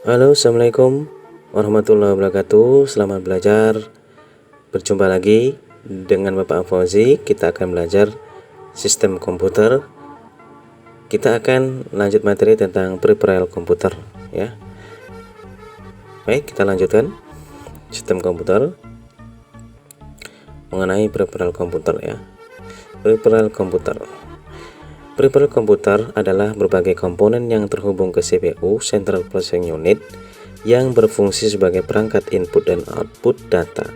Halo, assalamualaikum warahmatullahi wabarakatuh. Selamat belajar. Berjumpa lagi dengan Bapak Fauzi. Kita akan belajar sistem komputer. Kita akan lanjut materi tentang peripheral komputer, ya. Baik, kita lanjutkan sistem komputer mengenai peripheral komputer, ya. Peripheral komputer. Peripheral komputer adalah berbagai komponen yang terhubung ke CPU (Central Processing Unit) yang berfungsi sebagai perangkat input dan output data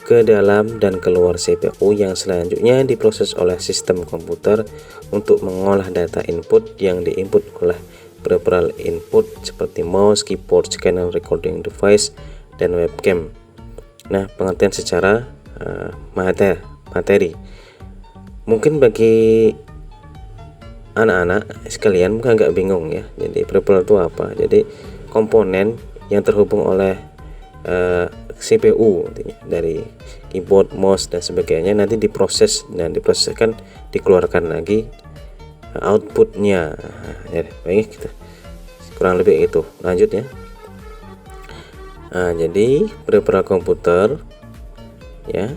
ke dalam dan keluar CPU yang selanjutnya diproses oleh sistem komputer untuk mengolah data input yang diinput oleh peripheral input seperti mouse, keyboard, scanner, recording device, dan webcam. Nah, pengertian secara materi. Mungkin bagi anak-anak sekalian mungkin agak bingung, ya. Jadi peripheral itu apa? Jadi komponen yang terhubung oleh CPU dari keyboard, mouse, dan sebagainya nanti diproses dan diproseskan dikeluarkan lagi outputnya. Ya, baik, kita kurang lebih itu. Lanjut, ya. Jadi peripheral komputer, ya,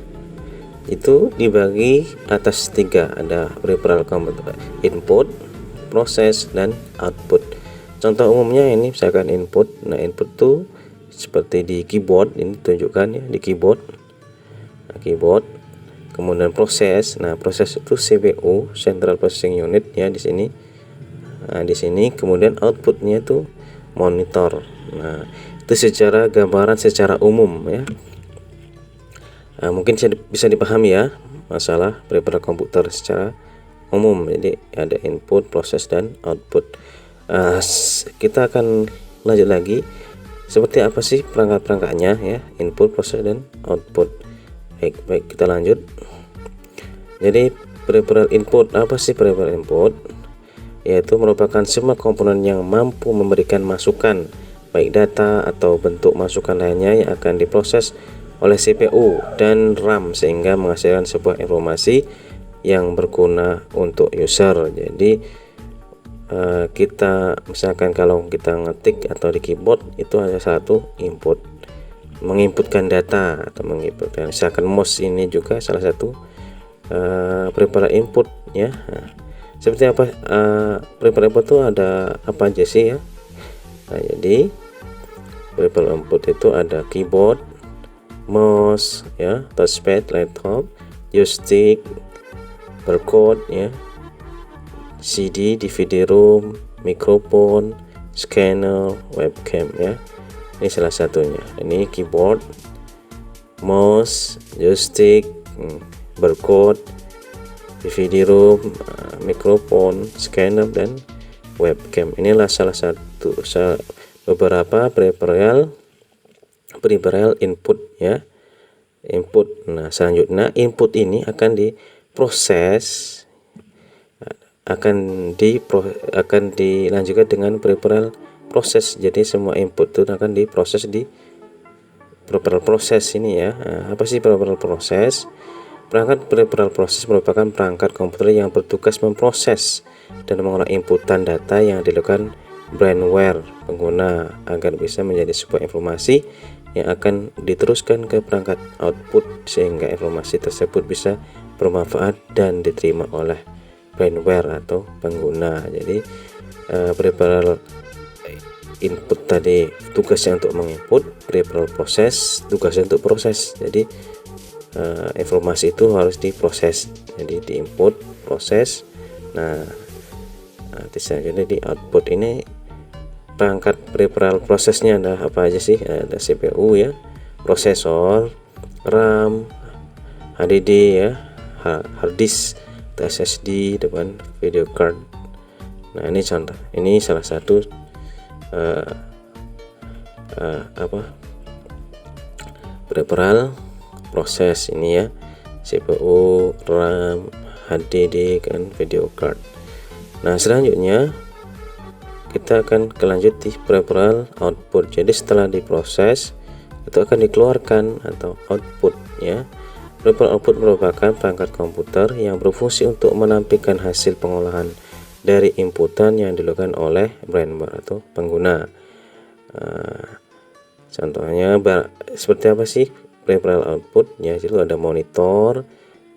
itu dibagi atas 3. Ada peripheral komputer input, proses, dan output. Contoh umumnya ini misalkan input. Nah, input tuh seperti di keyboard, ini tunjukkan, ya, di keyboard. Nah, keyboard. Kemudian proses. Nah, proses itu CPU, Central Processing Unit, ya, di sini. Nah, di sini kemudian outputnya itu monitor. Nah, itu secara gambaran secara umum, ya. Mungkin bisa dipahami, ya, masalah peripheral komputer secara umum. Jadi ada input, proses, dan output. Kita akan lanjut lagi seperti apa sih perangkat-perangkatnya, ya, input, proses, dan output. Baik, kita lanjut. Jadi peripheral input, apa sih peripheral input? Yaitu merupakan semua komponen yang mampu memberikan masukan, baik data atau bentuk masukan lainnya yang akan diproses oleh CPU dan RAM sehingga menghasilkan sebuah informasi yang berguna untuk user. Jadi kita misalkan kalau kita ngetik atau di keyboard itu ada satu input, menginputkan data atau menginputkan. Misalkan mouse ini juga salah satu peripheral input, ya. Seperti apa peripheral input itu ada apa aja sih, ya? Jadi peripheral input itu ada keyboard, mouse, ya, touchpad, laptop, joystick, barcode, ya, CD, DVD ROM, mikrofon, scanner, webcam, ya. Ini salah satunya. Ini keyboard, mouse, joystick, barcode, DVD ROM, mikrofon, scanner, dan webcam. Inilah salah satu beberapa peripheral input, ya, input. Nah, selanjutnya input ini akan diproses, akan dilanjutkan dengan peripheral proses. Jadi semua input itu akan diproses di peripheral proses ini, ya. Apa sih peripheral proses? Perangkat peripheral proses merupakan perangkat komputer yang bertugas memproses dan mengolah inputan data yang dilakukan brainware pengguna agar bisa menjadi sebuah informasi yang akan diteruskan ke perangkat output sehingga informasi tersebut bisa bermanfaat dan diterima oleh brainware atau pengguna. Jadi peripheral input tadi tugasnya untuk menginput, peripheral proses tugasnya untuk proses. Jadi informasi itu harus diproses. Jadi diinput, proses. Nah, selanjutnya di output. Ini perangkat peripheral prosesnya ada apa aja sih? Ada CPU, ya, prosesor, RAM, HDD, ya, hard disk, SSD, depan video card. Nah, ini contoh. Ini salah satu peripheral proses ini, ya, CPU, RAM, HDD, kan, video card. Nah, selanjutnya kita akan kelanjut di peripheral output. Jadi setelah diproses itu akan dikeluarkan atau output, ya. Peripheral output merupakan perangkat komputer yang berfungsi untuk menampilkan hasil pengolahan dari inputan yang dilakukan oleh brainware atau pengguna. Contohnya seperti apa sih peripheral output ya? Itu ada monitor,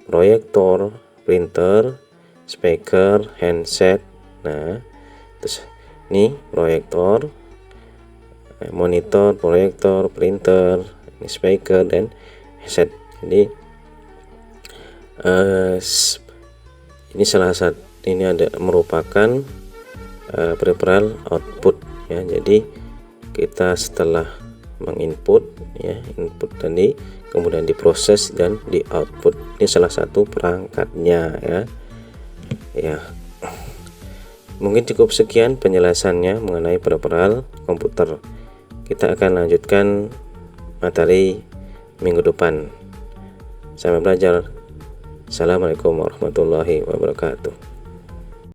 proyektor, printer, speaker, handset. Nah, terus ini proyektor, monitor, proyektor, printer, ini speaker dan headset. Jadi ini salah satu, ini ada merupakan peripheral output ya. Jadi kita setelah menginput ya, input tadi kemudian diproses dan di output, ini salah satu perangkatnya ya. Mungkin cukup sekian penjelasannya mengenai peripheral komputer. Kita akan lanjutkan materi minggu depan. Sampai belajar. Assalamualaikum warahmatullahi wabarakatuh.